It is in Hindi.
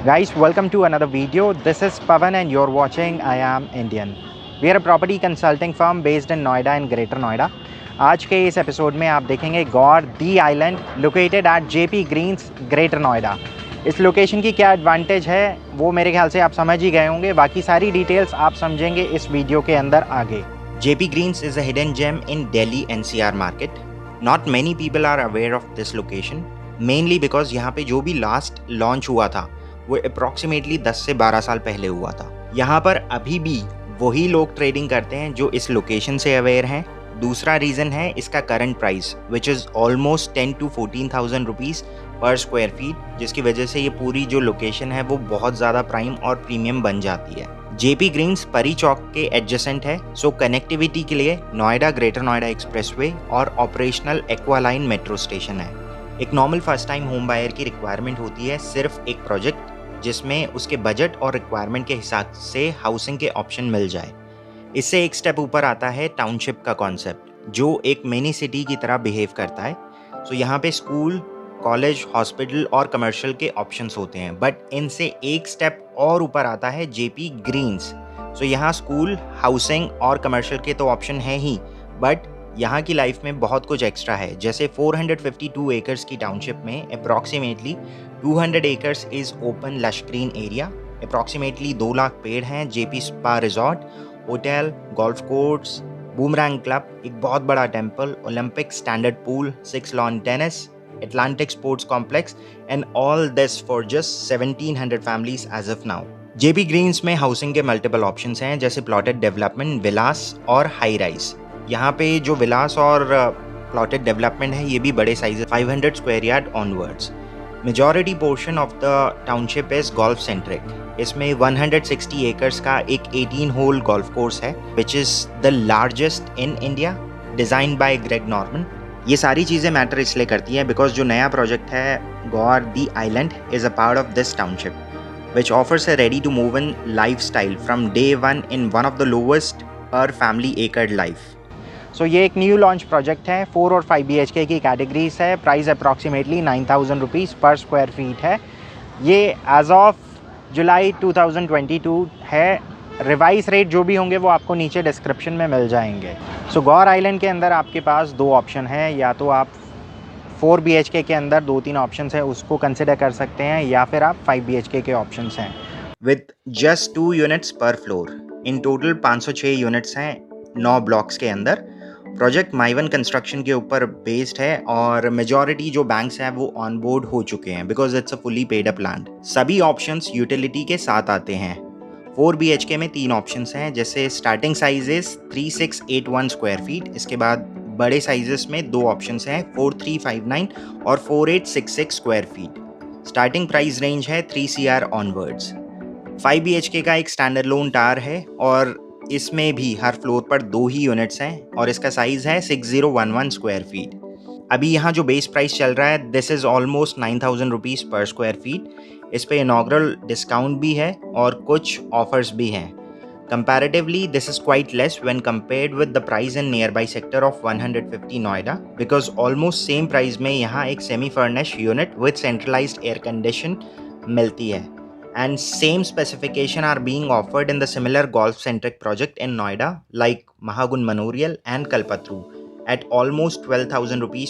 Guys, welcome to another video. This is Pavan and you're watching I Am Indian. We are a property consulting firm based in Noida and Greater Noida. आज के इस एपिसोड में आप देखेंगे Gaur the island located at Jaypee Greens Greater Noida. इस लोकेशन की क्या एडवांटेज है वो मेरे ख्याल से आप समझ ही गए होंगे। बाकी सारी डिटेल्स आप समझेंगे इस वीडियो के अंदर आगे। JP Greens is a hidden gem in Delhi NCR market. Not many people are aware of this location, mainly because यहाँ पे जो भी लास्ट लॉन्च हुआ था वो अप्रॉक्सीमेटली 10 से 12 साल पहले हुआ था। यहाँ पर अभी भी वही लोग ट्रेडिंग करते हैं जो इस लोकेशन से अवेयर हैं। दूसरा रीज़न है इसका current price which is almost 10 to 14,000 rupees पर स्क्वायर फीट, जिसकी वजह से ये पूरी जो लोकेशन है वो बहुत ज़्यादा प्राइम और प्रीमियम बन जाती है। जेपी ग्रीन्स परी चौक के एडजेसेंट है, सो कनेक्टिविटी के लिए नोएडा ग्रेटर नोएडा एक्सप्रेसवे और ऑपरेशनल एक्वालाइन मेट्रो स्टेशन है। एक normal first time home buyer की रिक्वायरमेंट होती है सिर्फ एक प्रोजेक्ट जिसमें उसके बजट और रिक्वायरमेंट के हिसाब से हाउसिंग के ऑप्शन मिल जाए। इससे एक स्टेप ऊपर आता है टाउनशिप का कॉन्सेप्ट, जो एक मिनी सिटी की तरह बिहेव करता है। सो यहाँ पे स्कूल, कॉलेज, हॉस्पिटल और कमर्शियल के ऑप्शंस होते हैं, बट इनसे एक स्टेप और ऊपर आता है जेपी ग्रीन्स। सो यहाँ स्कूल, हाउसिंग और कमर्शियल के तो ऑप्शन है ही, बट यहाँ की लाइफ में बहुत कुछ एक्स्ट्रा है। जैसे 452 एकर्स की टाउनशिप में approximately 200 acres is open lush green area, approximately 2 lakh पेड़ हैं, JP spa resort, hotel, golf courts, boomerang club, एक बहुत बड़ा temple, Olympic standard pool, 6 lawn tennis, Atlantic Sports Complex, and all this for just 1700 families as of now. JP Greens में हाउसिंग के मल्टीपल ऑप्शंस हैं, जैसे प्लॉटेड डेवलपमेंट, विलास और हाई राइज। यहाँ पे जो विलास और प्लॉटेड डेवलपमेंट है ये भी बड़े size 500 square yard onwards. Majority portion of the township is golf centric. इसमें 160 एकर्स का एक 18 होल गोल्फ कोर्स है which is the largest in India, design by Greg Norman. ये सारी चीज़ें मैटर इसलिए करती हैं बिकॉज जो नया प्रोजेक्ट है Gaur the island is a part of this township which offers a ready to move in lifestyle from day one in one of the lowest per family acre life. So ये एक न्यू लॉन्च प्रोजेक्ट है, 4 और 5 BHK की कैटेगरीज है। प्राइस अप्रॉक्सीमेटली 9,000 रुपीज़ पर स्क्वायर फीट है। ये एज ऑफ जुलाई 2022 है। रिवाइज रेट जो भी होंगे वो आपको नीचे डिस्क्रिप्शन में मिल जाएंगे। सो गौर आइलैंड के अंदर आपके पास 2 ऑप्शन है, या तो आप 4 BHK के अंदर 2-3 ऑप्शन है उसको कंसिडर कर सकते हैं, या फिर आप 5 BHK के ऑप्शन हैं। विद जस्ट 2 यूनिट्स पर फ्लोर। इन टोटल 506 यूनिट्स हैं 9 ब्लॉक्स के अंदर। प्रोजेक्ट माइवन कंस्ट्रक्शन के ऊपर बेस्ड है और मेजॉरिटी जो बैंक्स हैं वो ऑन बोर्ड हो चुके हैं because it's a fully paid up land. सभी ऑप्शंस यूटिलिटी के साथ आते हैं। 4 BHK में 3 ऑप्शंस हैं, जैसे स्टार्टिंग साइजेस 3681 स्क्वायर फीट। इसके बाद बड़े साइजेस में 2 ऑप्शंस हैं, 4359 और 4866 square feet. Starting price range है 3 CR ऑनवर्ड्स। 5 BHK का एक स्टैंडर्ड लोन टार है और इसमें भी हर फ्लोर पर 2 ही यूनिट्स हैं और इसका साइज़ है 6011 स्क्वायर फीट। अभी यहाँ जो बेस प्राइस चल रहा है दिस इज़ ऑलमोस्ट 9,000 रुपीज़ पर स्क्वायर फीट। इस पे इनॉग्रल डिस्काउंट भी है और कुछ ऑफर्स भी हैं। Comparatively this is quite less when compared with the price in near by sector of 150 Noida, because almost same price में यहाँ एक semi furnish unit with centralised air condition मिलती है। And same specification are being offered in the similar golf-centric project in Noida like Mahagun Manorial and Kalpatru at almost 12,000 rupees